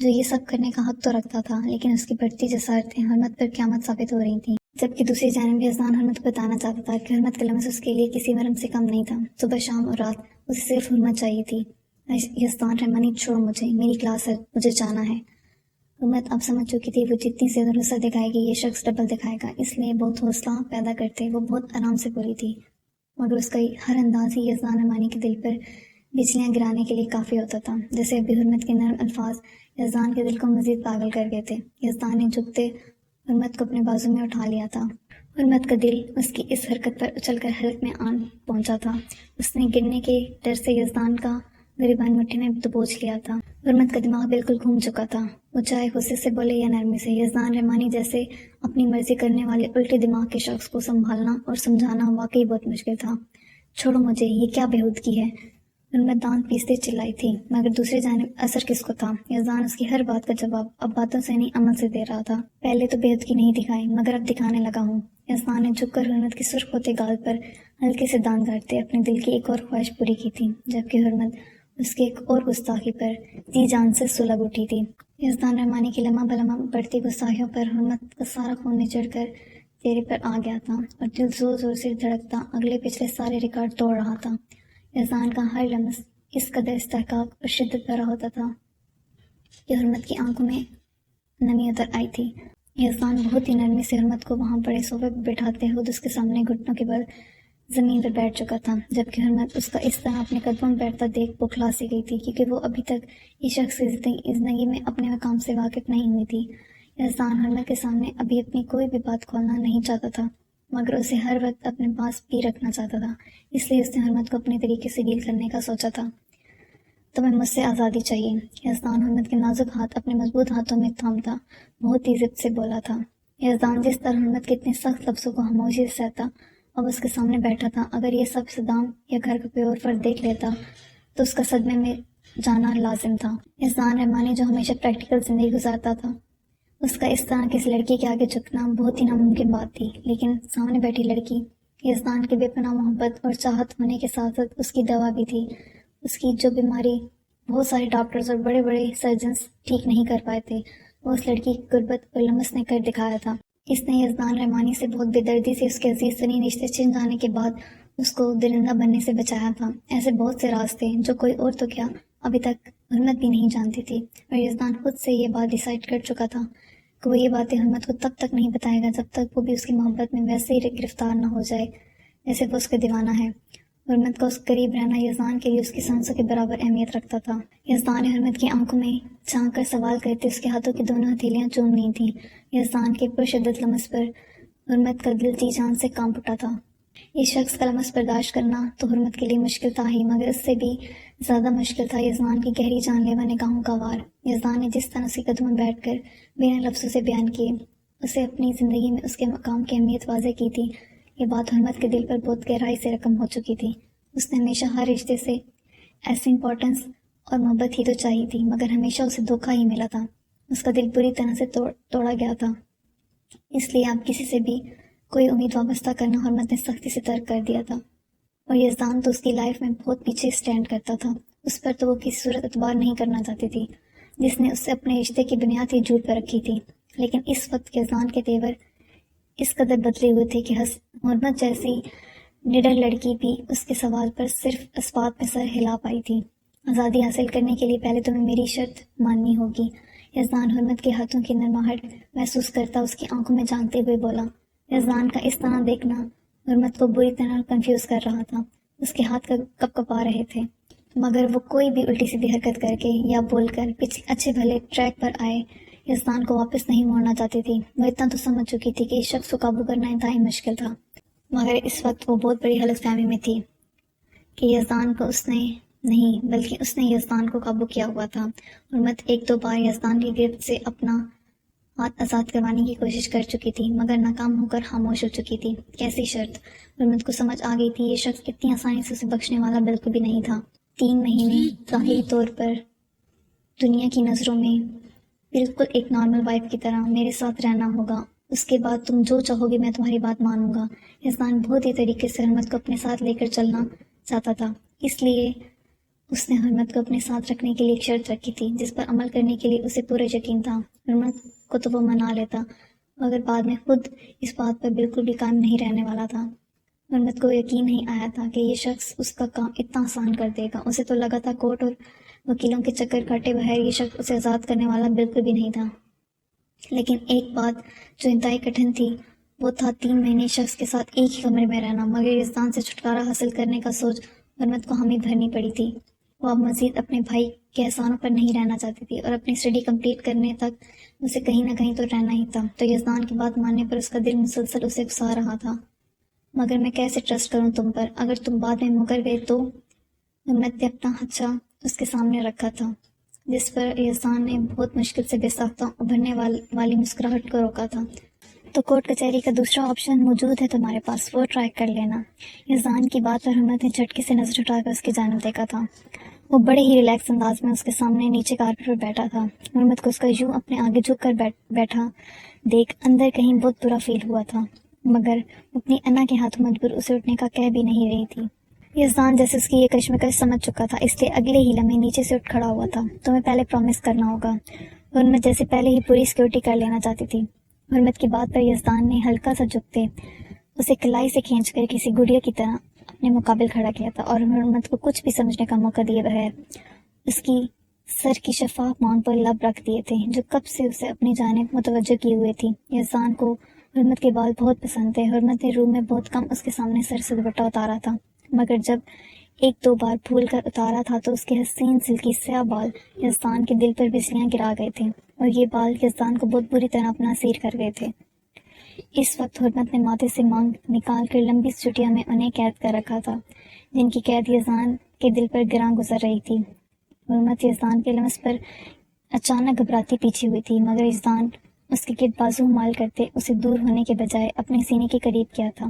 جو یہ سب کرنے کا حق تو رکھتا تھا، لیکن اس کی بڑھتی جسارتیں حرمت پر قیامت ثابت ہو رہی تھیں، جبکہ دوسری جانب یزدان حرمت کو بتانا چاہتا تھا کہ حرمت کا لمس اس کے لیے کسی مرم سے کم نہیں تھا۔ صبح شام اور رات اسے صرف حرمت چاہیے تھی۔ یزدان رحمانی چھوڑ مجھے، میری کلاس ہے، مجھے جانا ہے۔ حرمت اب سمجھ چکی تھی وہ جتنی زیادہ غصہ دکھائے گی یہ شخص ڈبل دکھائے گا، اس لیے بہت حوصلہ پیدا کرتے وہ بہت آرام سے بولی تھی، مگر اس کا ہر انداز ہی یزدان رحمانی کے دل پر بجلیاں گرانے کے لیے کافی ہوتا تھا، جیسے ابھی حرمت کے نرم الفاظ یزدان کے دل کو مزید پاگل کر گئے تھے۔ یزدان نے جھکتے حرمت کو اپنے بازو میں اٹھا لیا تھا۔ حرمت کا دل اس کی اس حرکت پر اچھل کر حلق میں آن پہنچا تھا۔ اس نے گرنے کے ڈر سے یزدان کا گریبان مٹھی میں دبوچ لیا تھا۔ حرمت کا دماغ بالکل گھوم چکا تھا، وہ چاہے غصے سے بولے یا نرمی سے۔ یزدان رحمانی جیسے اپنی مرضی کرنے والے الٹے دماغ کے شخص کو سنبھالنا اور سمجھانا واقعی بہت مشکل تھا۔ چھوڑو مجھے، یہ کیا بےہودگی ہے، حرمت دانت پیستے چلائی تھی، مگر دوسری جانب اثر کس کو تھا؟ یزدان اس کی ہر بات کا جواب اب باتوں سے نہیں عمل سے دے رہا تھا۔ پہلے تو بےہودگی نہیں دکھائی، مگر اب دکھانے لگا ہوں۔ یزدان نے جھک کر حرمت کے سرخ ہوتے گال پر ہلکے سے دانت گاڑتے اپنے دل کی ایک اور خواہش پوری کی تھی، جبکہ حرمت اس کی ایک اور گستاخی پر جی جان سے سلگ اٹھی تھی۔ یزدان رحمانی کی لمحہ بلمحہ بڑھتی گستاخیوں پر حرمت کا سارا خون نچڑ کر چہرے پر آ گیا تھا اور دل زور زور سے دھڑکتا اگلے پچھلے سارے ریکارڈ توڑ رہا تھا۔ یزدان کا ہر لمس اس قدر استحقاق اور شدت بھرا ہوتا تھا کہ حرمت کی آنکھوں میں نمی اتر آئی تھی۔ یزدان بہت ہی نرمی سے حرمت کو وہاں پڑے صوفے پر بٹھاتے خود اس کے سامنے گھٹنوں کے بل زمین پر بیٹھ چکا تھا، جبکہ حرمت اس کا اس طرح اپنے قدموں میں بیٹھتا دیکھ بوکھلا سی گئی تھی، کیونکہ وہ ابھی تک اس شخص کی زندگی میں اپنے مقام سے واقف نہیں ہوئی تھی۔ یزدان حرمت کے سامنے ابھی اپنی کوئی بھی بات کھولنا نہیں چاہتا تھا، مگر اسے ہر وقت اپنے پاس بھی رکھنا چاہتا تھا، اس لیے اس نے حرمت کو اپنے طریقے سے ڈیل کرنے کا سوچا تھا۔ تمہیں مجھ سے آزادی چاہیے، یزدان حرمت کے نازک ہاتھ اپنے مضبوط ہاتھوں میں تھامتا بہت ہی ضد سے بولا تھا۔ یزدان جس طرح حرمت کے اتنے سخت لفظوں کو خاموشی سے سہتا اب اس کے سامنے بیٹھا تھا، اگر یہ سب صدام یا گھر کا کوئی اور فرد دیکھ لیتا تو اس کا صدمے میں جانا لازم تھا۔ یزدان رحمانی جو ہمیشہ پریکٹیکل زندگی گزارتا تھا، اس کا اس طرح کسی لڑکی کے آگے جھکنا بہت ہی ناممکن بات تھی، لیکن سامنے بیٹھی لڑکی یزدان کی بے پناہ محبت اور چاہت ہونے کے ساتھ ساتھ اس کی دوا بھی تھی، اس کی جو بیماری بہت سارے ڈاکٹرز اور بڑے بڑے سرجنز ٹھیک نہیں کر پائے تھے، وہ اس لڑکی کی قربت اور لمس نے کر دکھایا تھا۔ اس نے یزدان رحمانی سے بہت بے دردی سے اس کے عزیز ترین رشتے چھن جانے کے بعد اس کو درندہ بننے سے بچایا تھا۔ ایسے بہت سے راز تھے جو کوئی اور تو کیا ابھی تک حرمت بھی نہیں جانتی تھی، اور یزدان خود سے یہ بات ڈیسائیڈ کر چکا تھا کہ وہ یہ باتیں حرمت کو تب تک نہیں بتائے گا جب تک وہ بھی اس کی محبت میں ویسے ہی گرفتار نہ ہو جائے جیسے وہ اس کا دیوانہ ہے۔ حرمت کا اس قریب رہنا یزدان کے لیے اس کی سانسوں کے برابر اہمیت رکھتا تھا۔ یزدان نے حرمت کی آنکھوں میں جھانک کر سوال کرتے اس کے ہاتھوں کی دونوں ہتھیلیاں چوم لی تھیں۔ یزدان کے پرشدت لمس پر حرمت کا دل جی جان سے کانپ اٹھا تھا۔ اس شخص کا لمس برداشت کرنا تو حرمت کے لیے مشکل تھا ہی، مگر اس سے بھی زیادہ مشکل تھا یزدان کی گہری جان لیوا نگاہوں کا وار۔ یزدان نے جس طرح اس کے قدموں میں بیٹھ کر بنا لفظوں سے بیان کیے اسے اپنی زندگی میں اس کے مقام کی اہمیت واضح کی تھی، یہ بات حرمت کے دل پر بہت گہرائی سے رقم ہو چکی تھی۔ اس نے ہمیشہ ہر رشتے سے ایسی امپورٹنس اور محبت ہی تو چاہی تھی، مگر ہمیشہ اسے دھوکہ ہی ملا تھا، اس کا دل بری طرح سے توڑا گیا تھا، اس لیے اب کسی سے بھی کوئی امید وابستہ کرنا حرمت نے سختی سے ترک کر دیا تھا۔ اور یزدان تو اس کی لائف میں بہت پیچھے سٹینڈ کرتا تھا، اس پر تو وہ کسی صورت اعتبار نہیں کرنا چاہتی تھی جس نے اس سے اپنے رشتے کی بنیاد ہی جھوٹ پر رکھی تھی۔ لیکن اس وقت یزدان کے تیور اس قدر بدلے ہوئے تھے کہ حرمت جیسی نڈر لڑکی بھی اس کے سوال پر صرف اسبات میں سر ہلا پائی تھی۔ آزادی حاصل کرنے کے لیے پہلے تمہیں میری شرط ماننی ہوگی، یزدان حرمت کے ہاتھوں کی نرماہٹ محسوس کرتا اس کی آنکھوں میں جھانکتے ہوئے بولا۔ یزدان کا اس طرح دیکھنا حرمت کو بری طرح کنفیوز کر رہا تھا، اس کے ہاتھ کپ کپا رہے تھے، مگر وہ کوئی بھی الٹی سیدھی حرکت کر کے یا بول کر اچھے بھلے ٹریک پر آئے یزدان کو واپس نہیں موڑنا چاہتی تھی۔ وہ اتنا تو سمجھ چکی تھی کہ اس شخص کو قابو کرنا انتہائی مشکل تھا، مگر اس وقت وہ بہت بڑی غلط فہمی میں تھی کہ یزدان کو اس نے نہیں بلکہ اس نے یزدان کو قابو کیا ہوا تھا۔ حرمت ایک دو بار یزدان کی گرفت سے اپنا ہاتھ آزاد کروانے کی کوشش کر چکی تھی، مگر ناکام ہو کر خاموش ہو چکی تھی۔ کیسی شرط؟ حرمت کو سمجھ آ گئی تھی یہ شخص اتنی آسانی سے اسے بخشنے والا بالکل بھی نہیں تھا۔ 3 مہینے ظاہری طور پر دنیا کی نظروں میں بالکل ایک نارمل وائف کی طرح میرے ساتھ رہنا ہوگا، اس کے بعد تم جو چاہو گے میں تمہاری بات مانوں گا۔ یزدان بہت ہی طریقے سے حرمت کو اپنے ساتھ لے کر چلنا چاہتا تھا، اس لیے اس نے حرمت کو اپنے ساتھ رکھنے کے لیے ایک شرط رکھی تھی جس پر عمل کرنے کے لیے اسے پورا یقین تھا۔ حرمت کو تو وہ منا لیتا مگر بعد میں خود اس بات پر بالکل بھی قائم نہیں رہنے والا تھا۔ حرمت کو یقین نہیں آیا تھا کہ یہ شخص اس کا کام اتنا آسان کر دے گا۔ اسے تو لگا تھا کورٹ اور وکیلوں کے چکر کاٹے بغیر یہ شخص اسے آزاد کرنے والا بالکل بھی نہیں تھا۔ لیکن ایک بات جو انتہائی کٹھن تھی وہ تھا 3 مہینے اس شخص کے ساتھ ایک ہی کمرے میں رہنا۔ مگر یزدان سے چھٹکارا حاصل کرنے کا سوچ حرمت کو حامی بھرنی پڑی تھی۔ وہ اب مزید اپنے بھائی کے احسانوں پر نہیں رہنا چاہتی تھی اور اپنی اسٹڈی کمپلیٹ کرنے تک اسے کہیں نہ کہیں تو رہنا ہی تھا۔ تو یزدان کی بات ماننے پر اس کا دل مسلسل اسے اکسا رہا تھا۔ مگر میں کیسے ٹرسٹ کروں تم پر؟ اگر تم بعد میں مکر گئے تو؟ حرمت نے اپنا ہتھیار اس کے سامنے رکھا تھا جس پر یزدان نے بہت مشکل سے بے ساختہ ابھرنے والی مسکراہٹ کو روکا تھا۔ تو کورٹ کچہری کا دوسرا آپشن موجود ہے تمہارے پاس، وہ ٹرائی کر لینا۔ یزدان کی بات پر حرمت نے جھٹکے سے نظر اٹھا کر اس کی جانب دیکھا تھا۔ وہ بڑے ہی ریلیکس انداز میں اس کے سامنے نیچے کارپیٹ پر بیٹھا تھا۔ حرمت کو اس کا یوں اپنے آگے جھک کر بیٹھا دیکھ اندر کہیں بہت برا فیل ہوا تھا، مگر اپنی انا کے ہاتھوں مجبور اسے اٹھنے کا کہہ بھی نہیں رہی تھی۔ یزدان جیسے اس کی یہ کشمکش سمجھ چکا تھا، اس لیے اگلے ہی لمحے نیچے سے اٹھ کھڑا ہوا تھا۔ تمہیں پہلے پرومس کرنا ہوگا۔ حرمت جیسے پہلے ہی پوری سیکورٹی کر لینا چاہتی تھی۔ حرمت کی بات پر یزدان نے ہلکا سا جھکتے اسے کلائی سے کھینچ کر کسی گڑیا کی طرح اپنے مقابل کھڑا کیا تھا اور حرمت کو کچھ بھی سمجھنے کا موقع دیے بغیر اس کی سر کی شفاف مانگ پر لب رکھ دیے تھے جو کب سے اسے اپنی جانب متوجہ کیے ہوئے تھی۔ یزدان کو حرمت کے بال بہت پسند تھے۔ حرمت نے روم میں بہت کم اس کے سامنے سر سے دوپٹہ اتارا تھا، مگر جب 1-2 بار بھول کر اتارا تھا تو اس کے حسین سلکی سیاہ بال یزدان کے دل پر بجلیاں گرا گئے تھے اور یہ بال یزدان کو بہت بری طرح اپنا اسیر کر گئے تھے۔ اس وقت حرمت نے ماتھے سے مانگ نکال کر لمبی چٹیا میں انہیں قید کر رکھا تھا جن کی قید یزدان کے دل پر گراں گزر رہی تھی۔ حرمت یزدان کے لمس پر اچانک گھبراتی پیچھے ہوئی تھی، مگر یزدان اس کے گرد بازو مال کرتے اسے دور ہونے کے بجائے اپنے سینے کے قریب کیا تھا۔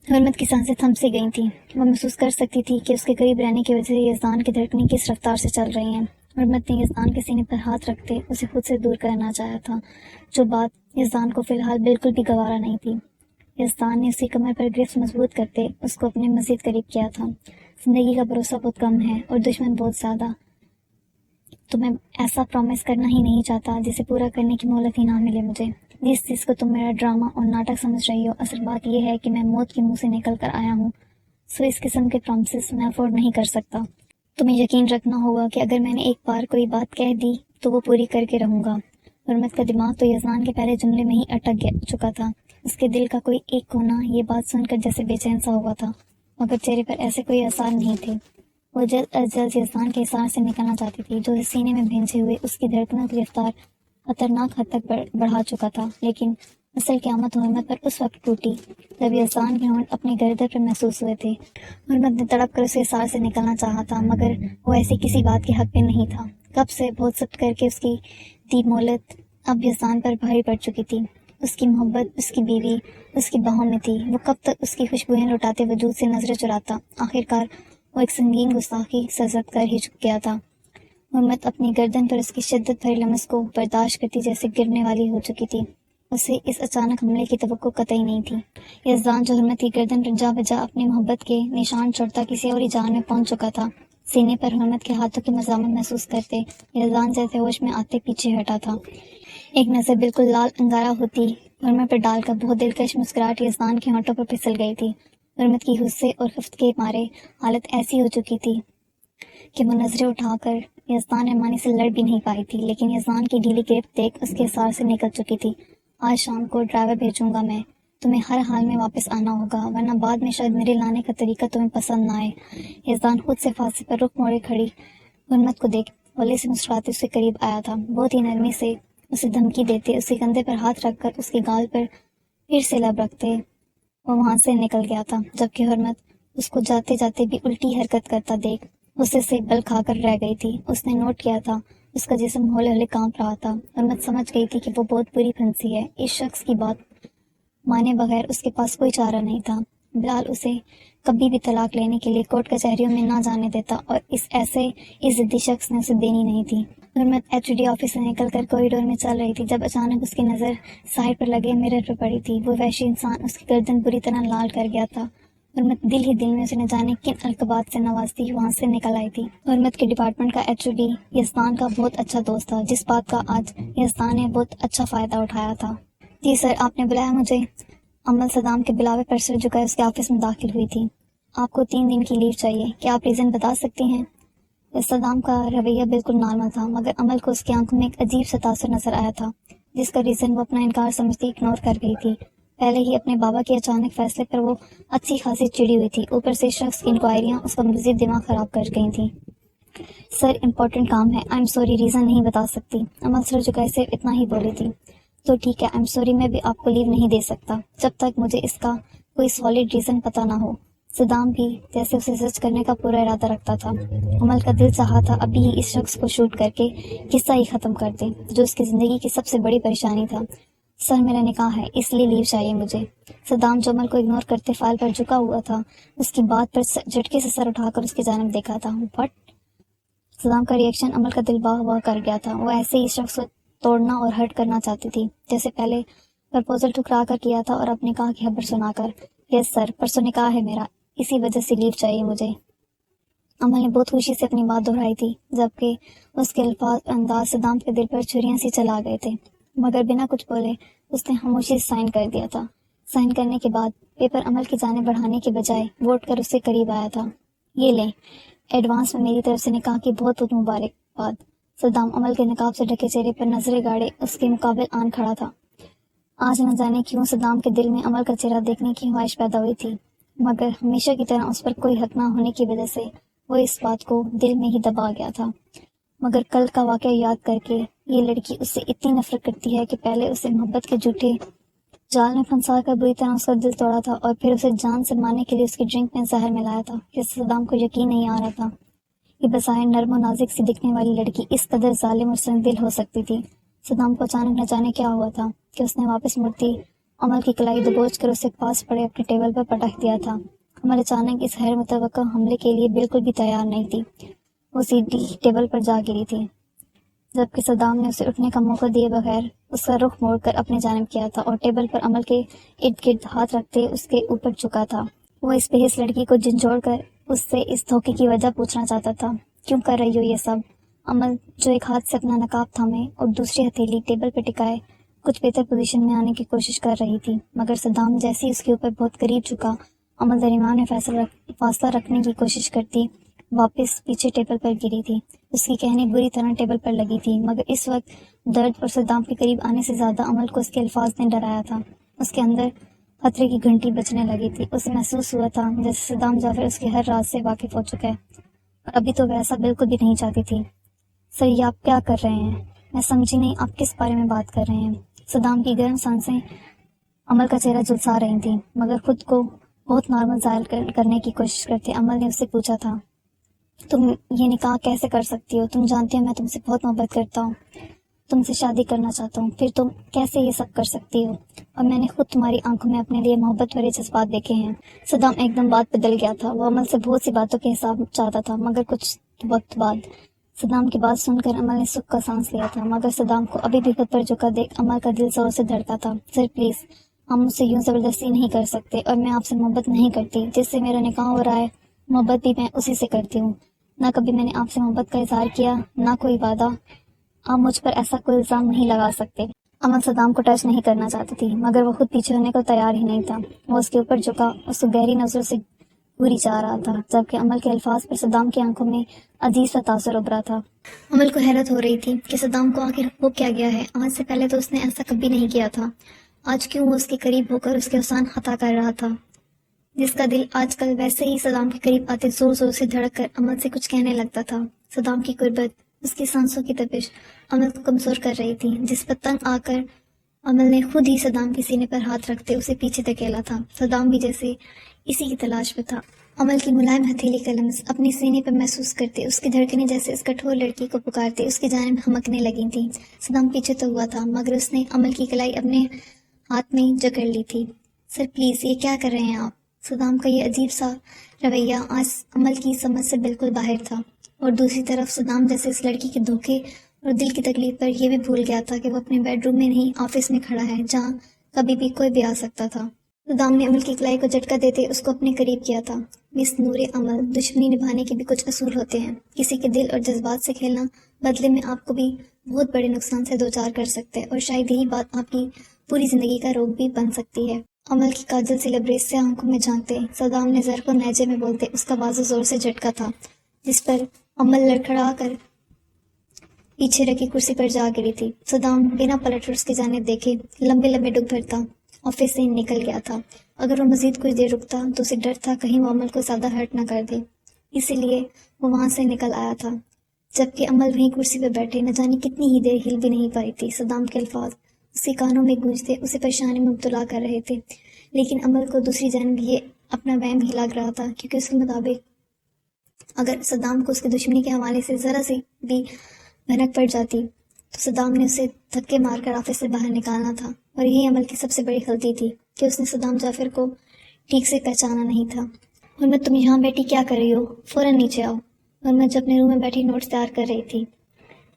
حرمت کی سانسیں تھم سی گئی تھیں۔ وہ محسوس کر سکتی تھی کہ اس کے قریب رہنے کی وجہ سے یزدان کی دھڑکنیں کس رفتار سے چل رہی ہیں۔ حرمت نے یزدان کے سینے پر ہاتھ رکھتے اسے خود سے دور کرنا چاہا تھا، جو بات یزدان کو فی الحال بالکل بھی گوارا نہیں تھی۔ یزدان نے اسی کمر پر گرفت مضبوط کرتے اس کو اپنے مزید قریب کیا تھا۔ زندگی کا بھروسہ بہت کم ہے اور دشمن بہت زیادہ۔ تو میں ایسا پرومس کرنا ہی نہیں چاہتا جسے پورا کرنے کی مہلت ہی نہ ملے مجھے۔ جس چیز کو تم میرا ڈرامہ اور ناٹک سمجھ رہی ہو، اصل بات یہ ہے کہ میں موت کے منہ سے نکل کر آیا ہوں، سو اس قسم کے پرومسز میں افورڈ نہیں کر سکتا۔ تمہیں یقین رکھنا ہوگا کہ اگر میں نے ایک بار کوئی بات کہہ دی تو وہ پوری کر کے رہوں گا۔ حرمت کا دماغ تو یزدان کے پہلے جملے میں ہی اٹک چکا تھا۔ اس کے دل کا کوئی ایک کونا یہ بات سن کر جیسے بے چین سا ہوا تھا، مگر چہرے پر ایسے کوئی آثار نہیں تھے۔ وہ جلد از جلد یزدان کے اثار سے نکلنا چاہتی تھی جو سینے میں بھینسے ہوئے اس کی دھڑکنوں کی رفتار خطرناک حد تک بڑھا چکا تھا۔ لیکن اصل قیامت حرمت پر اس وقت ٹوٹی جب یزدان کے ہونٹ اپنی گردن پر محسوس ہوئے تھے۔ حرمت نے تڑپ کر اسے اثار سے نکلنا چاہا تھا، مگر وہ ایسی کسی بات کے حق میں نہیں تھا۔ کب سے بہت سخت کر کے اس کی دی مولت اب یزدان پر بھاری پڑ چکی تھی۔ اس کی محبت، اس کی بیوی اس کی باہوں میں تھی۔ وہ کب تک اس کی خوشبوئیں لوٹاتے وجود سے نظریں چراتا؟ آخرکار وہ ایک سنگین گستاخی سرزد کر ہی چک گیا تھا۔ حرمت اپنی گردن پر اس کی شدت بھری لمس کو برداشت کرتی جیسے گرنے والی ہو چکی تھی۔ اسے اس اچانک حملے کی توقع قطعی نہیں تھی۔ یزدان جو حرمت کی گردن پر جا بجا اپنی محبت کے نشان چھوڑتا کسی اور ہی جان میں پہنچ چکا تھا۔ سینے پر حرمت کے ہاتھوں کی مزاحمت محسوس کرتے یزدان جیسے ہوش میں آتے پیچھے ہٹا تھا۔ ایک نظر بالکل لال انگارہ ہوتی حرمت پر ڈال کر بہت دلکش مسکراہٹ یزدان کے ہونٹوں پر پھسل گئی تھی۔ حرمت کی غصے اور خفت کے مارے حالت ایسی ہو چکی تھی کہ وہ نظریں اٹھا کر یزدان رحمانی سے لڑ بھی نہیں پائی تھی، لیکن یزدان کی ڈھیلی گرفت دیکھ اس کے اثار سے نکل چکی تھی۔ آج شام کو ڈرائیور بھیجوں گا میں، تمہیں ہر حال میں واپس آنا ہوگا، ورنہ بعد میں شاید میرے لانے کا طریقہ تمہیں پسند نہ آئے۔ یزدان خود سے فاصلے پر رخ موڑے کھڑی حرمت کو دیکھ والے سے مسکراتے اس کے قریب آیا تھا۔ بہت ہی نرمی سے اسے دھمکی دیتے اس کے کندھے پر ہاتھ رکھ کر اس کے گال پر پھر سے لب رکھتے وہ وہاں سے نکل گیا تھا، جبکہ حرمت اس کو جاتے جاتے بھی الٹی حرکت کرتا دیکھ غصے سے بل کھا کر رہ گئی تھی۔ اس نے نوٹ کیا تھا اس کا جسم ہولے ہولے کانپ رہا تھا۔ حرمت سمجھ گئی تھی کہ وہ بہت بری پھنسی ہے۔ اس شخص کی بات مانے بغیر اس کے پاس کوئی چارہ نہیں تھا۔ بلال اسے کبھی بھی طلاق لینے کے لیے کورٹ کچہریوں میں نہ جانے دیتا اور اس ضدی شخص نے اسے دینی نہیں تھی۔ حرمت HOD آفس سے نکل کر کوریڈور میں چل رہی تھی جب اچانک اس کی نظر سائڈ پر لگے مرر پر پڑی تھی۔ وہ وحشی انسان اس کی گردن بری طرح لال کر گیا تھا حرمت دل ہی دل میں اسے نہ جانے کن القابات سے نوازتی وہاں سے نکل آئی تھی۔ حرمت کے ڈپارٹمنٹ کا HOD یزدان کا بہت اچھا دوست تھا، جس بات کا آج یزدان نے بہت اچھا فائدہ اٹھایا تھا۔ جی سر، آپ نے بلایا مجھے؟ عمل صدام کے بلاوے پر سر جھکائے اس کے آفس میں داخل ہوئی تھی۔ آپ کو 3 دن کی لیو چاہیے، کیا آپ ریزن بتا سکتی ہیں؟ صدام کا رویہ بالکل نارمل تھا، مگر عمل کو اس کی آنکھوں میں ایک عجیب سا تاثر نظر آیا تھا، جس کا ریزن وہ اپنا انکار سمجھتی اگنور کر گئی تھی۔ پہلے ہی اپنے بابا کے اچانک فیصلے پر وہ اچھی خاصی چڑی ہوئی تھی، اوپر سے شخص کی انکوائریاں اس کا مزید دماغ خراب کر گئی تھیں۔ سر، امپورٹنٹ کام ہے، آئی ایم سوری، ریزن نہیں بتا سکتی۔ عمل سر جھکائے صرف اتنا ہی بولی تھی۔ تو ٹھیک ہے، آئی ایم سوری، میں بھی آپ کو لیو نہیں دے سکتا جب تک مجھے اس کا کوئی سالڈ ریزن پتہ نہ ہو۔ صدام بھی جیسے اسے سچ کرنے کا پورا ارادہ رکھتا تھا۔ عمل کا دل چاہا تھا ابھی ہی اس شخص کو شوٹ کر کے قصہ ہی ختم کر دے، جو اس کی زندگی کی سب سے بڑی پریشانی تھا۔ سر، میرا نکاح ہے، اس لیے لیو چاہیے مجھے۔ صدام جو عمل کو اگنور کرتے فائل پر جھکا ہوا تھا، اس کی بات پر جھٹکے سے سر اٹھا کر اس کی جانب دیکھا تھا۔ بٹ صدام کا ریئیکشن عمل کا دل باغ باغ کر گیا تھا۔ وہ ایسے ہی اس شخص کو توڑنا اور ہرٹ کرنا چاہتی تھی، جیسے پہلے پرپوزل ٹھکرا کر کیا تھا اور اپنے نکاح کی خبر سنا کر۔ یس سر، پرسوں نکاح ہے میرا، اسی وجہ سے لیو چاہیے مجھے۔ عمل نے بہت خوشی سے اپنی بات دہرائی تھی، جبکہ اس کے الفاظ انداز صدام کے دل پر چھریاں سی چلا گئے تھے، مگر بنا کچھ بولے اس نے خاموشی سے سائن کر دیا تھا۔ سائن کرنے کے بعد پیپر عمل کی جانب بڑھانے کے بجائے ووٹ کر اس کے قریب آیا تھا۔ یہ لیں، ایڈوانس میں میری طرف سے نکاح کی بہت بہت مبارکباد۔ صدام عمل کے نقاب سے ڈھکے چہرے پر نظریں گاڑے اس کے مقابل آن کھڑا تھا۔ آج نہ جانے کیوں صدام کے دل میں عمل کا چہرہ دیکھنے کی خواہش پیدا ہوئی تھی، مگر ہمیشہ کی طرح اس پر کوئی حق نہ ہونے کی وجہ سے وہ اس بات کو دل میں ہی دبا گیا تھا۔ مگر کل کا واقعہ یاد کر کے یہ لڑکی اس سے اتنی نفرت کرتی ہے کہ پہلے اسے محبت کے جھوٹے جال میں پھنسا کر بری طرح اس کا دل توڑا تھا، اور پھر اسے جان سے مارنے کے لیے اس کی ڈرنک میں زہر ملایا تھا، کہ صدام کو یقین نہیں آ رہا تھا کہ بظاہر نرم و نازک سی دکھنے والی لڑکی اس قدر ظالم اور سنگ دل ہو سکتی تھی۔ صدام کو اچانک نہ جانے کیا ہوا تھا کہ اس نے واپس مڑتی عمل کی کلائی دبوچ کر اسے پاس پڑے اپنے ٹیبل پر پٹک دیا تھا۔ عمل اچانک اس غیر متوقع حملے کے لیے بالکل بھی تیار نہیں تھی، وہ سیدھی ٹیبل پر جا گری تھی، جبکہ صدام نے اسے اٹھنے کا موقع دیے بغیر اس کا رخ موڑ کر اپنے جانب کیا تھا اور ٹیبل پر عمل کے ارد گرد ہاتھ رکھتے اس کے اوپر جھکا تھا۔ وہ اس بے حس لڑکی کو جھنجھوڑ کر اس سے اس دھوکے کی وجہ پوچھنا چاہتا تھا۔ کیوں کر رہی ہو یہ سب؟ عمل جو ایک ہاتھ سے اپنا نقاب تھامے اور دوسری ہتھیلی ٹیبل پر ٹکائے کچھ بہتر پوزیشن میں آنے کی کوشش کر رہی تھی، مگر صدام جیسے ہی اس کے اوپر بہت قریب جھکا، عمل درمیان میں فاصلہ رکھنے کی کوشش کرتی واپس پیچھے ٹیبل پر گری تھی۔ اس کی کہنی بری طرح ٹیبل پر لگی تھی، مگر اس وقت درد اور صدام کے قریب آنے سے زیادہ عمل کو اس کے الفاظ نے ڈرایا تھا۔ اس کے اندر خطرے کی گھنٹی بجنے لگی تھی۔ اسے محسوس ہوا تھا جیسے صدام جعفر اس کے ہر راز سے واقف ہو چکا ہے، اور ابھی تو وہ ایسا بالکل بھی نہیں چاہتی تھی۔ سر، یہ آپ کیا کر رہے ہیں؟ میں سمجھی نہیں، آپ کس بارے میں بات کر رہے ہیں؟ صدام کی گرم سانسیں عمل کا چہرہ جھلسا رہی تھیں، مگر خود کو بہت نارمل ظاہر کرنے کی کوشش کرتے عمل نے اس سے پوچھا تھا، تم یہ نکاح کیسے کر سکتی ہو؟ تم جانتی ہو میں تم سے بہت محبت کرتا ہوں، تم سے شادی کرنا چاہتا ہوں، پھر تم کیسے یہ سب کر سکتی ہو؟ اور میں نے خود تمہاری آنکھوں میں اپنے لیے محبت بھرے جذبات دیکھے ہیں۔ صدام ایک دم بات بدل گیا تھا، وہ عمل سے بہت سی باتوں کے حساب چاہتا تھا، مگر کچھ وقت بعد صدام کی بات سن کر عمل نے سکھ کا سانس لیا تھا، مگر صدام کو ابھی بھی خود پر جھکا دیکھ عمل کا دل زور سے دھڑکا تھا۔ سر پلیز، آپ مجھ سے یوں زبردستی نہیں کر سکتے، اور میں آپ سے محبت نہیں کرتی، جس سے میرا نکاح ہو رہا ہے محبت بھی میں اسی سے کرتی ہوں، نہ کبھی میں نے آپ سے محبت کا اظہار کیا، نہ کوئی وعدہ، آپ مجھ پر ایسا کوئی الزام نہیں لگا سکتے۔ عمل صدام کو ٹچ نہیں کرنا چاہتی تھی، مگر وہ خود پیچھے ہونے کو تیار ہی نہیں تھا۔ وہ اس کے اوپر جھکا، اس کو گہری نظروں سے گوری چاہ رہا تھا، جبکہ عمل کے الفاظ پر صدام کی آنکھوں میں عجیب سا تاثر ابھرا تھا۔ عمل کو حیرت ہو رہی تھی کہ صدام کو آخر ہو کیا گیا ہے، آج سے پہلے تو اس نے ایسا کبھی نہیں کیا تھا، آج کیوں وہ اس کے قریب ہو کر اس کے احسان خطا کر رہا تھا، جس کا دل آج کل ویسے ہی صدام کے قریب آتے زور زور سے دھڑک کر عمل سے کچھ کہنے لگتا تھا۔ صدام کی قربت، اس کی سانسوں کی تپش عمل کو کمزور کر رہی تھی، جس پر تنگ آ کر عمل نے خود ہی صدام کے سینے پر ہاتھ رکھتے اسے پیچھے دھکیلا تھا۔ صدام بھی جیسے اسی کی تلاش میں تھا، عمل کی ملائم ہتھیلی کا لمس اپنے سینے پر محسوس کرتے اس کی دھڑکنیں جیسے اس کٹھور لڑکی کو پکارتے اس کی جانب ہمکنے لگی تھیں۔ صدام پیچھے تو ہوا تھا، مگر اس نے عمل کی کلائی اپنے ہاتھ میں جکڑ لی تھی۔ سر پلیز، یہ کیا کر رہے ہیں آپ؟ صدام کا یہ عجیب سا رویہ آج عمل کی سمجھ سے بالکل باہر تھا، اور دوسری طرف صدام جیسے اس لڑکی کے دھوکے اور دل کی تکلیف پر یہ بھی بھول گیا تھا کہ وہ اپنے بیڈ روم میں نہیں آفس میں کھڑا ہے، جہاں کبھی بھی کوئی بھی آ سکتا تھا۔ صدام نے عمل کی کلائی کو جھٹکا دیتے اس کو اپنے قریب کیا تھا۔ مس نور عمل، دشمنی نبھانے کے بھی کچھ اصول ہوتے ہیں۔ کسی کے دل اور جذبات سے کھیلنا بدلے میں آپ کو بھی بہت بڑے نقصان سے دوچار کر سکتے ہیں، اور شاید یہی بات آپ کی پوری زندگی کا روگ بھی بن سکتی ہے۔ عمل کی کاجل سی لبریز سے آنکھوں میں جھانکتے صدام نے زر کو نیزے میں بولتے اس کا بازو زور سے جھٹکا تھا، جس پر عمل لڑکھڑا کر پیچھے رکھی کرسی پر جا گری تھی۔ صدام بنا پلٹ کر اس کی جانب دیکھے لمبے لمبے ڈگ بھرتا آفس سے نکل گیا تھا۔ اگر وہ مزید کچھ دیر رکتا تو اسے ڈر تھا کہیں وہ عمل کو زیادہ ہرٹ نہ کر دے، اسی لیے وہ وہاں سے نکل آیا تھا، جبکہ عمل وہیں کرسی پہ بیٹھے نہ جانے کتنی ہی دیر ہل بھی نہیں پائی تھی۔ صدام کے الفاظ اس کے کانوں میں گونجتے اسے پریشانی میں مبتلا کر رہے تھے، لیکن عمل کو دوسری جانب یہ اپنا وہم ہی لگ رہا تھا، کیونکہ اس کے مطابق اگر صدام کو اس کے دشمنی کے حوالے سے ذرا سی بھی بھنک پڑ جاتی تو صدام نے اسے دھکے مار کر آفس سے باہر نکالنا تھا، اور یہی عمل کی سب سے بڑی غلطی تھی کہ اس نے صدام جعفر کو ٹھیک سے پہچانا نہیں تھا۔ حرمت، تم یہاں بیٹھی کیا کر رہی ہو؟ فوراً نیچے آؤ۔ حرمت جب اپنے روم میں بیٹھی نوٹس تیار کر رہی تھی،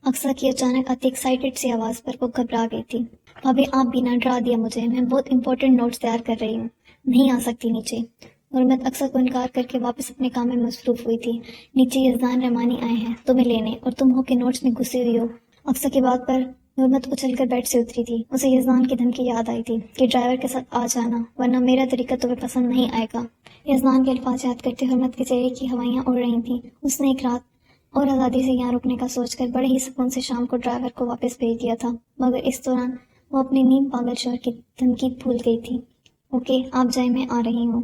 اقصیٰ کی اچانک آتی ایکسائٹڈ سی آواز پر وہ گھبرا گئی تھی۔ بھابھی آپ بھی نہ ڈرا دیا مجھے، میں بہت امپورٹنٹ نوٹس تیار کر رہی ہوں، نہیں آ سکتی نیچے۔ حرمت اقصیٰ کو انکار کر کے واپس اپنے کام میں مصروف ہوئی تھی۔ نیچے یزدان رحمانی آئے ہیں تمہیں لینے، اور تم ہو کہ نوٹس میں گھسی ہوئی ہو۔ اقصیٰ کی بات پر حرمت اچھل کر بیڈ سے اتری تھی۔ اسے یزدان کی دھمکی یاد آئی تھی کہ ڈرائیور کے ساتھ آ جانا ورنہ میرا طریقہ تمہیں پسند نہیں آئے گا۔ یزدان کے الفاظ یاد کرتے حرمت کے چہرے کی ہوائیاں اڑ رہی تھیں۔ اس نے ایک رات اور آزادی سے یہاں رکنے کا سوچ کر بڑے ہی سکون سے شام کو ڈرائیور کو واپس بھیج دیا تھا، مگر اس دوران وہ اپنے نیم پاگل شوہر کی دھمکی بھول گئی تھی۔ اوکے آپ جائیں، میں آ رہی ہوں۔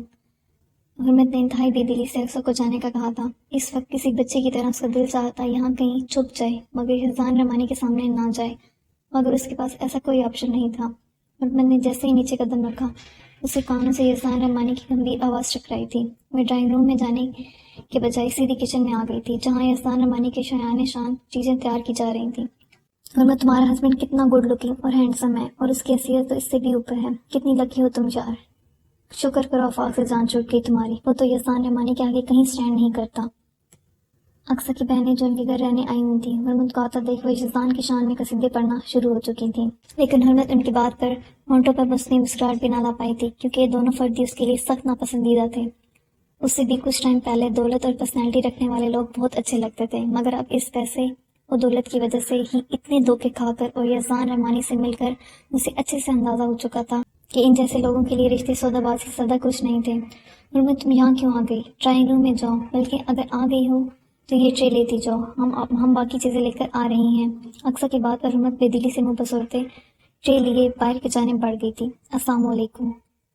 حرمت نے انتہائی بے دلی سے اقصیٰ کو جانے کا کہا تھا۔ اس وقت کسی بچے کی طرح اس کا دل چاہتا یہاں کہیں چھپ جائے مگر یزدان رحمانی کے سامنے نہ جائے، مگر اس کے پاس ایسا کوئی آپشن نہیں تھا۔ حرمت نے جیسے ہی نیچے قدم رکھا اسے کانوں سے یزدان رحمانی کی گمبھیر آواز ٹکرائی تھی۔ وہ ڈرائنگ روم میں جانے کے بجائے سیدھی کچن میں آ گئی تھی، جہاں یزدان رحمانی کے شایان شان چیزیں تیار کی جا رہی تھیں۔ حرمت، تمہارا ہسبینڈ کتنا گڈ لکنگ اور ہینڈسم ہے، اور اس کی حیثیت تو اس سے بھی اوپر ہے۔ کتنی لکی ہو تم یار، شکر کرو آفاق سے جان چھوٹ گئی تمہاری، وہ تو یزدان رحمانی کے آگے کہیں سٹینڈ نہیں کرتا۔ اقصیٰ کی بہنیں جو ان کے گھر رہنے آئی ہوئی تھیں، حرمت کو آتا دیکھ وہ یزدان کی شان میں قصیدے پڑھنا شروع ہو چکی تھیں، لیکن حرمت ان کی بات پر ہونٹوں پر مصنوعی مسکراہٹ بھی نہ لا پائی تھی، کیونکہ یہ دونوں فردی اس کے لیے سخت ناپسندیدہ تھے۔ اس سے بھی کچھ ٹائم پہلے دولت اور پرسنالٹی رکھنے والے لوگ بہت اچھے لگتے تھے، مگر اب اس پیسے اور دولت کی وجہ سے ہی اتنے دھوکے کھا کر اور یزدان رحمانی سے مل کر اسے اچھے سے اندازہ ہو چکا تھا کہ ان جیسے لوگوں کے لیے رشتے سودا بازی سے زیادہ کچھ نہیں تھے۔ حرمت، تم یہاں کیوں آ گئی؟ ڈرائنگ روم میں جاؤ، بلکہ اگر آ گئی ہو تو یہ ٹرے لیتی جاؤ، ہم باقی چیزیں لے کر آ رہی ہیں۔ اقصیٰ کی بات پر حرمت بے دلی سے منہ بسورتے ٹرے لیے باہر کی جانب بڑھ گئی تھی۔ السلام علیکم۔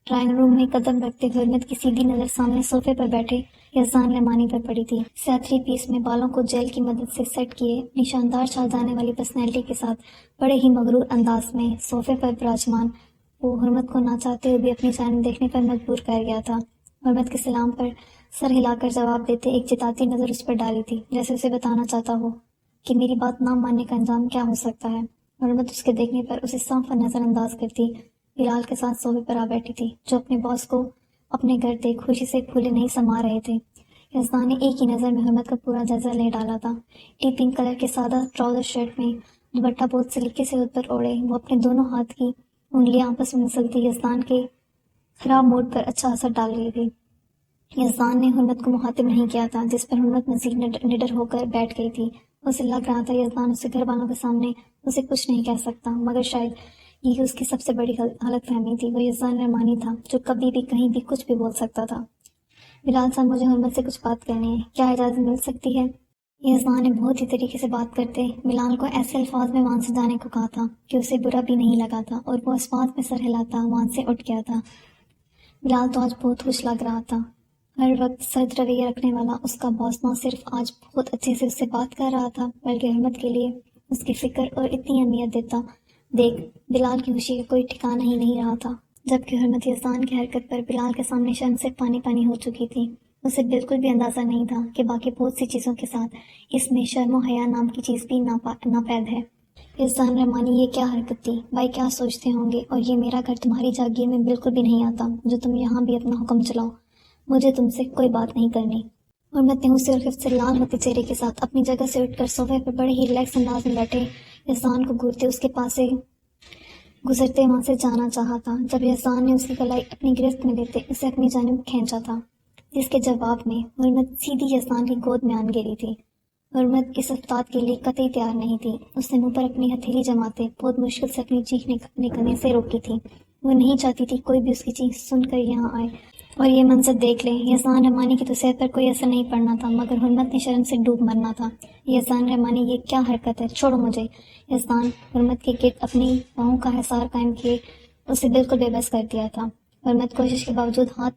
ڈرائنگ روم میں قدم رکھتے حرمت کی سیدھی نظر سامنے صوفے پر بیٹھے یزدان رحمانی پر پڑی تھی۔ سیاتری پیس میں بالوں کو جیل کی مدد سے سیٹ کیے اپنی شاندار چھا جانے والی پرسنالٹی کے ساتھ بڑے ہی مغرور انداز میں صوفے پر براجمان وہ حرمت کو نہ چاہتے ہوئے بھی اپنی جانب دیکھنے پر مجبور کر گیا تھا۔ حرمت کے سلام پر سر ہلا کر جواب دیتے ایک جتاتی نظر اس پر ڈالی تھی، جیسے اسے بتانا چاہتا ہو کہ میری بات نہ ماننے کا انجام کیا ہو سکتا ہے۔ حرمت اس کے دیکھنے پر اسے صاف اور نظر انداز کرتی بلال کے ساتھ صوفے پر آ بیٹھی تھی، جو اپنے باس کو اپنے گھر دیکھ خوشی سے پھولے نہیں سما رہے تھے۔ یزدان نے ایک ہی نظر میں حرمت کا پورا جائزہ لے ڈالا تھا۔ ٹی پنک کلر کے سادہ ٹراؤزر شرٹ میں دوپٹہ بہت سلیقے سے اوپر اوڑے وہ اپنے دونوں ہاتھ کی انگلیاں آپس میں مسلتی یزدان کے خراب موڈ پر اچھا اثر ڈال رہی تھی۔ یزدان نے حرمت کو مخاطب نہیں کیا تھا، جس پر حرمت مزید نڈر ہو کر بیٹھ گئی تھی۔ اسے لگ رہا تھا یزدان اسے گھر والوں کے سامنے اسے کچھ نہیں کہہ سکتا، مگر شاید یہ اس کی سب سے بڑی غلط فہمی تھی۔ وہ یزدان رحمانی تھا جو کبھی بھی کہیں بھی کچھ بھی بول سکتا تھا۔ بلال صاحب، مجھے حرمت سے کچھ بات کرنی ہے، کیا اجازت مل سکتی ہے؟ یزدان نے بہت ہی طریقے سے بات کرتے بلال کو ایسے الفاظ میں وہاں سے جانے کو کہا تھا کہ اسے برا بھی نہیں لگا تھا، اور وہ اس بات میں سر ہلاتا وہاں سے اٹھ گیا تھا۔ بلال تو آج بہت خوش لگ رہا تھا۔ ہر وقت سرد رویہ رکھنے والا اس کا باس نہ صرف آج بہت اچھے سے اس سے بات کر رہا تھا، بلکہ حرمت کے لیے اس کی فکر اور اتنی اہمیت دیتا دیکھ بلال کی خوشی کا کوئی ٹھکانہ ہی نہیں رہا تھا۔ جبکہ حرمت یزدان کی حرکت پر بلال کے سامنے شرم سے پانی پانی ہو چکی تھی۔ اسے بالکل بھی اندازہ نہیں تھا کہ باقی بہت سی چیزوں کے ساتھ اس میں شرم و حیا نام کی چیز بھی ناپید ہے۔ یزدان رحمانی، یہ کیا حرکت تھی؟ بھائی کیا سوچتے ہوں گے، اور یہ میرا گھر تمہاری جاگیر میں بالکل بھی نہیں آتا جو تم یہاں بھی اپنا حکم چلاؤ، مجھے تم سے کوئی بات نہیں کرنی۔ حرمت نے غصے اور خفت سے لال ہوتے چہرے کے ساتھ اپنی جگہ سے اٹھ کر صوفے پر بڑے ہی ریلیکس انداز میں بیٹھے یزدان کو گھورتے اس کے پاس سے گزرتے وہاں سے جانا چاہا تھا جب یزدان نے اس کی کلائی اپنی گرفت میں لیتے اسے اپنی جانب کھینچا تھا، جس کے جواب میں حرمت سیدھی یزدان کی گود میں آن گری تھی۔ حرمت اس افتاد کے لیے قطعی تیار نہیں تھی۔ اس نے منہ پر اپنی ہتھیلی جماتے بہت مشکل سے اپنی چیخ نکلنے سے روکی تھی۔ وہ نہیں چاہتی تھی کوئی بھی اس کی چیخ سن کر یہاں آئے اور یہ منظر دیکھ لے۔ یزدان رحمانی کی تو صحت پر کوئی اثر نہیں پڑنا تھا، مگر حرمت نے شرم سے ڈوب مرنا تھا۔ یزدان رحمانی، یہ کیا حرکت ہے؟ چھوڑو مجھے۔ یزدان حرمت کے گرد اپنی باہوں کا حصار قائم کیے اسے بالکل بے بس کر دیا تھا۔ حرمت کوشش کے باوجود ہاتھ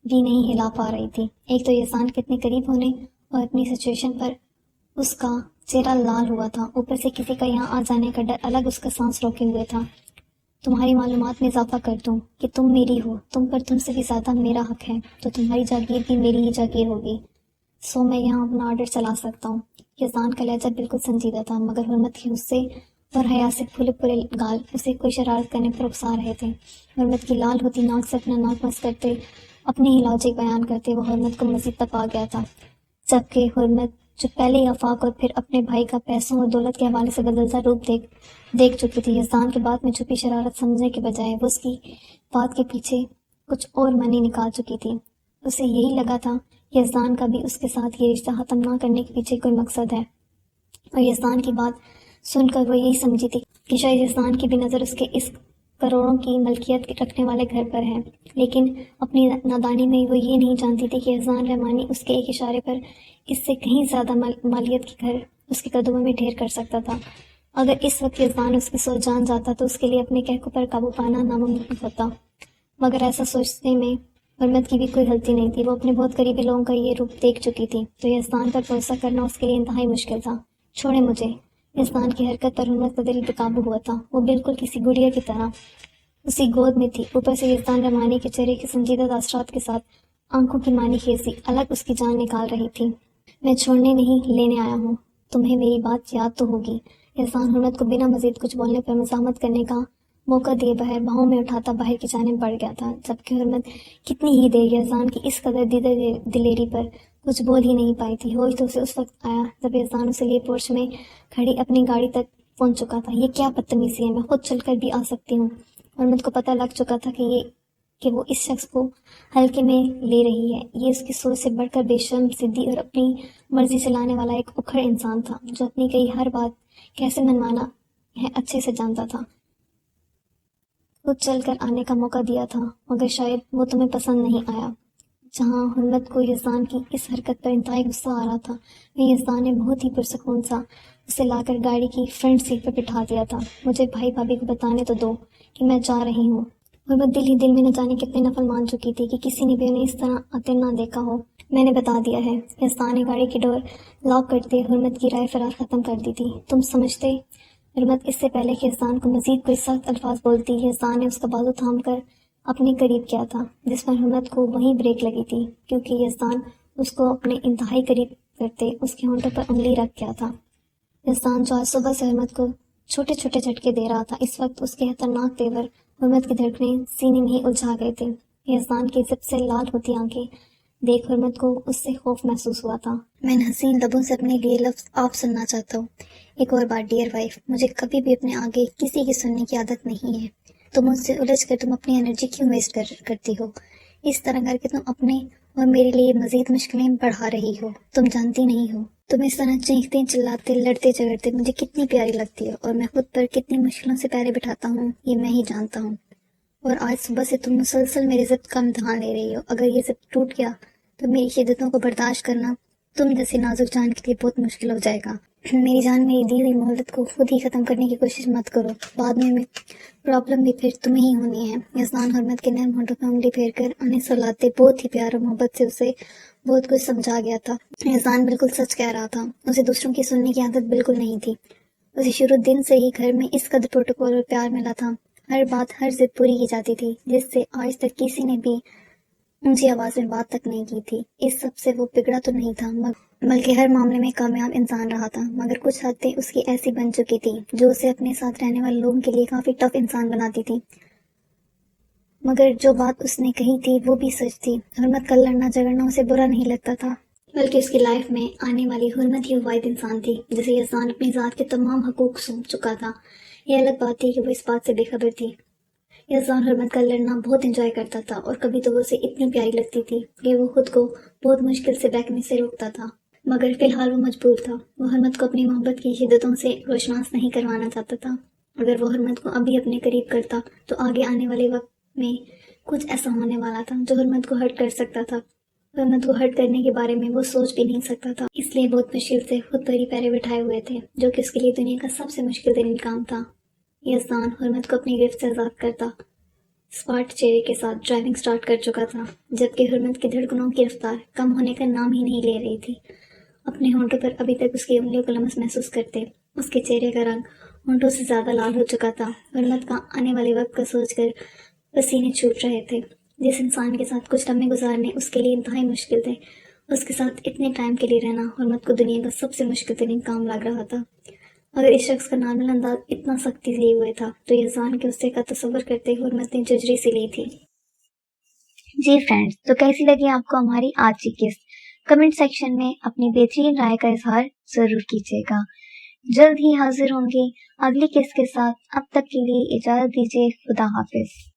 بھی نہیں ہلا پا رہی تھی۔ ایک تو یزدان کے اتنے قریب ہونے اور اپنی سچویشن پر اس کا چہرہ لال ہوا تھا، اوپر سے کسی کا یہاں آ جانے کا ڈر الگ اس کا سانس روکے ہوئے تھا۔ تمہاری معلومات میں اضافہ کر دوں کہ تم میری ہو، تم سے بھی زیادہ میرا حق ہے، تو تمہاری جاگیر بھی میری ہی جاگیر ہوگی، سو میں یہاں اپنا آرڈر چلا سکتا ہوں۔ یزدان کا لہجہ بالکل سنجیدہ تھا، مگر حرمت کے غصے اور حیا سے پھولے پھولے گال اسے کوئی شرارت کرنے پر اکسا رہے تھے۔ حرمت کی لال ہوتی ناک سے اپنا ناک مس کرتے اپنی ہی لاجک بیان کرتے وہ حرمت کو مزید تپا گیا تھا، جبکہ حرمت جو پہلے ہی آفاق اور پھر اپنے بھائی کا پیسوں اور دولت کے حوالے سے بدلتا روپ دیکھ چکی تھی، یزدان کے بات میں چھپی شرارت سمجھنے کے بجائے وہ اس کی بات کے پیچھے کچھ اور منی نکال چکی تھی۔ اسے یہی لگا تھا یزدان کا بھی اس کے ساتھ یہ رشتہ ختم نہ کرنے کے پیچھے کوئی مقصد ہے، اور یزدان کی بات سن کر وہ یہی سمجھی تھی کہ شاید یزدان کی بھی نظر اس کے اس کروڑوں کی ملکیت رکھنے والے گھر پر ہے، لیکن اپنی نادانی میں وہ یہ نہیں جانتی تھی کہ یزدان رحمانی اس کے ایک اشارے پر اس سے کہیں زیادہ مالیت کے گھر اس کے قدموں میں ڈھیر کر سکتا تھا۔ اگر اس وقت یزدان اس کی سوچ جان جاتا تو اس کے لیے اپنے کہکوں پر قابو پانا ناممکن ہوتا، مگر ایسا سوچنے میں حرمت کی بھی کوئی غلطی نہیں تھی۔ وہ اپنے بہت قریبی لوگوں کا یہ روپ دیکھ چکی تھی، تو یزدان پر بھروسہ کرنا اس کے لیے انتہائی مشکل تھا۔ چھوڑے مجھے۔ یزدان کی حرکت پر حرمت کا دل بے قابو ہوا تھا، وہ بالکل کسی گڑیا کی طرح اسی گود میں تھی، اوپر سے یزدان رحمانی کے چہرے کے سنجیدہ تاثرات کے ساتھ آنکھوں کی مانی خیزی الگ اس کی جان نکال رہی تھی۔ میں چھوڑنے نہیں لینے آیا ہوں، تمہیں میری بات یاد تو ہوگی۔ یزدان حرمت کو بنا مزید کچھ بولنے پر مزاحمت کرنے کا موقع دیے بغیر باہوں میں اٹھاتا باہر کی جانب بڑھ گیا تھا، جبکہ حرمت کتنی ہی دیر یزدان کی اس قدر دیدہ دلیری پر کچھ بول ہی نہیں پائی تھی۔ ہوش تو اسے اس وقت آیا جب یزدان اسے لیے پورچ میں کھڑی اپنی گاڑی تک پہنچ چکا تھا۔ یہ کیا بدتمیزی ہے، میں خود چل کر بھی آ سکتی ہوں۔ حرمت کو پتہ لگ چکا تھا کہ وہ اس شخص کو ہلکے میں لے رہی ہے۔ یہ اس کی سوچ سے بڑھ کر بے شرم، ضدی اور اپنی مرضی چلانے والا ایک اکھڑ انسان تھا، جو اپنی کئی ہر بات کیسے منوانا ہے اچھے سے جانتا تھا۔ خود چل کر آنے کا موقع دیا تھا، مگر شاید وہ تمہیں پسند نہیں آیا۔ جہاں حرمت کو یزدان کی اس حرکت پر انتہائی غصہ آ رہا تھا، وہ یزدان نے بہت ہی پرسکون سا اسے لا کر گاڑی کی فرنٹ سیٹ پر بٹھا دیا تھا۔ مجھے بھائی بھابھی کو بتانے تو دو کہ میں جا رہی ہوں۔ حرمت دل ہی دل میں نہ جانے کتنے نفل مان چکی تھی کہ کسی نے بھی انہیں اس طرح آتے نہ دیکھا ہو۔ میں نے بتا دیا ہے۔ یزدان نے گاڑی کی ڈور لاک کرتے حرمت کی رائے فرار ختم کر دی تھی۔ تم سمجھتے؟ حرمت اس سے پہلے کہ یزدان کو مزید کوئی سخت الفاظ بولتی، یزدان نے اس کا بازو تھام کر اپنے قریب کیا تھا، جس پر حرمت کو وہیں بریک لگی تھی، کیونکہ یزدان اس کو اپنے انتہائی قریب کرتے اس کے ہونٹوں پر انگلی رکھ گیا تھا۔ یزدان جو آج صبح سے حرمت کو چھوٹے چھوٹے جھٹکے دے رہا تھا، اس وقت اس کے خطرناک تیور حرمت کی دھڑکنیں سینے میں ہی الجھا گئے تھے۔ یزدان کی زب سے لال ہوتی آنکھیں دیکھ حرمت کو اس سے خوف محسوس ہوا تھا۔ میں ان حسین لبوں سے اپنے لیے لفظ آپ سننا چاہتا ہوں۔ ایک اور بار ڈیئر وائف، مجھے کبھی بھی اپنے آگے کسی کی سننے کی عادت نہیں ہے۔ تم مجھ سے الجھ کر تم اپنی انرجی کیوں ویسٹ کرتی ہو؟ اس طرح کر کے تم اپنے اور میرے لیے مزید مشکلیں بڑھا رہی ہو۔ تم جانتی نہیں ہو تم اس طرح چیختے چلاتے لڑتے جھگڑتے مجھے کتنی پیاری لگتی ہے، اور میں خود پر کتنی مشکلوں سے پیرے بٹھاتا ہوں یہ میں ہی جانتا ہوں۔ اور آج صبح سے تم مسلسل میرے ضد کا امتحان لے رہی ہو۔ اگر یہ ضد ٹوٹ گیا تو میری شدتوں کو برداشت کرنا تم جیسے نازک جان کے لیے بہت مشکل ہو جائے گا۔ میری جان، میری دی ہوئی مہلت کو خود ہی ختم کرنے کی کوشش مت کرو، بعد میں پرابلم بھی پھر تمہیں ہی ہونی ہے۔ یزدان حرمت کے نرم ہونٹوں پہ انگلی پھیر کر انہیں سلاتے بہت ہی پیار اور محبت سے اسے بہت کچھ سمجھا گیا تھا۔ یزدان بالکل سچ کہہ رہا تھا، اسے دوسروں کی سننے کی عادت بالکل نہیں تھی۔ اسے شروع دن سے ہی گھر میں اس قدر پروٹوکول اور پیار ملا تھا، ہر بات ہر ضد پوری کی جاتی تھی، جس سے آج تک کسی نے بھی اونچی آواز میں بات تک نہیں کی تھی۔ اس سب سے وہ بگڑا تو نہیں تھا، بلکہ ہر معاملے میں کامیاب انسان رہا تھا، مگر کچھ حدیں اس کی ایسی بن چکی تھی جو اسے اپنے ساتھ رہنے والے لوگوں کے لیے کافی ٹف انسان بناتی تھی۔ مگر جو بات اس نے کہی تھی وہ بھی سچ تھی۔ حرمت کا لڑنا جھگڑنا اسے برا نہیں لگتا تھا، بلکہ اس کی لائف میں آنے والی حرمت ہی واحد انسان تھی جسے یزدان اپنی ذات کے تمام حقوق سونپ چکا تھا۔ یہ الگ بات تھی کہ وہ اس بات سے بے خبر تھی۔ یزدان حرمت کا لڑنا بہت انجوائے کرتا تھا اور کبھی تو وہ اسے اتنی پیاری لگتی تھی کہ وہ خود کو بہت مشکل سے بہکنے سے روکتا تھا، مگر فی الحال وہ مجبور تھا۔ وہ حرمت کو اپنی محبت کی شدتوں سے روشناس نہیں کروانا چاہتا تھا۔ اگر وہ حرمت کو ابھی اپنے قریب کرتا تو آگے آنے والے وقت میں کچھ ایسا ہونے والا تھا جو حرمت کو ہرٹ کر سکتا تھا۔ حرمت کو ہرٹ کرنے کے بارے میں وہ سوچ بھی نہیں سکتا تھا، اس لیے بہت مشکل سے خود پر ہی پیرے بٹھائے ہوئے تھے، جو کہ اس کے لیے دنیا کا سب سے مشکل ترین کام تھا۔ یزدان حرمت کو اپنی گرفت سے آزاد کرتا اسپاٹ چہرے کے ساتھ ڈرائیونگ سٹارٹ کر چکا تھا، جبکہ حرمت کی دھڑکنوں کی رفتار کم ہونے کا نام ہی نہیں لے رہی تھی۔ اپنے ہونٹوں پر ابھی تک اس کی انگلیوں کو لمس محسوس کرتے اس کے چہرے کا رنگ ہونٹوں سے زیادہ لال ہو چکا تھا۔ حرمت کا آنے والے وقت کا سوچ کر پسینے چھوٹ رہے تھے۔ جس انسان کے ساتھ کچھ لمحے گزارنے اس کے لیے انتہائی مشکل تھے، اس کے ساتھ اتنے ٹائم کے لیے رہنا حرمت کو دنیا کا سب سے مشکل ترین کام لگ رہا تھا۔ اگر اس شخص کا نارمل انداز اتنا سختی لیے ہوئے تھا تو یزدان کے غصے کا تصور کرتے حرمت نے ججری سے لی تھی۔ جی فرینڈز، تو کیسی لگی آپ کو ہماری آج کی قسط؟ کمنٹ سیکشن میں اپنی بہترین رائے کا اظہار ضرور کیجیے گا۔ جلد ہی حاضر ہوں گے اگلی قسط کے ساتھ۔ اب تک کے لیے اجازت دیجیے۔ خدا حافظ۔